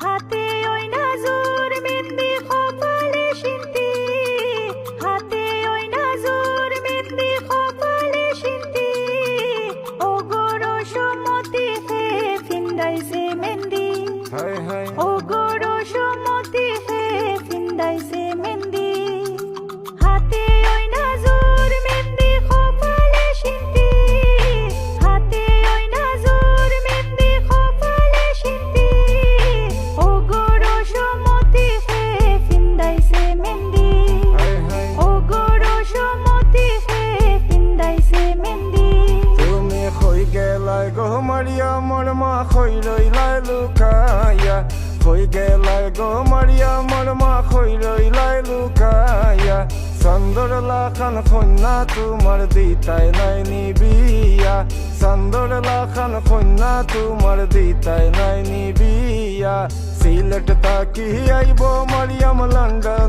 হাতে ওই নাজুর মেহেন্দি কপালে সিন্তি, হাতে ওই নাজুর মেহেন্দি কপালে সিন্তি, ও গরো সমতি হে ফিন্দাইছে মেহেন্দি, হায় হায় ও গরো সমতি হে ফিন্দাইছে মেহেন্দি। হাতে ওই নাজুর মেহেন্দি কপালে সিন্তি, হাতে ওই নাজুর মেহেন্দি কপালে সিন্তি, ও গরো সমতি হে ফিন্দাইছে মেহেন্দি, হায় হায় ও গরো সমতি হে ফিন্দাইছে মেহেন্দি। তুমি কই গেলাই গো মারিয়া মোর মা কই রইলাই লুকাইয়া, কই গেলাই গো মারিয়া মোর মা কই রইলাই লুকাইয়া, চান্দর লাখান কন্যা তোমার দিতাই নাই নিবিয়া, চান্দর লাখান কন্যা তোমার দিতাই নাই নিবিয়া। সিলেট তাকি আইব মারিয়াম লন্ডন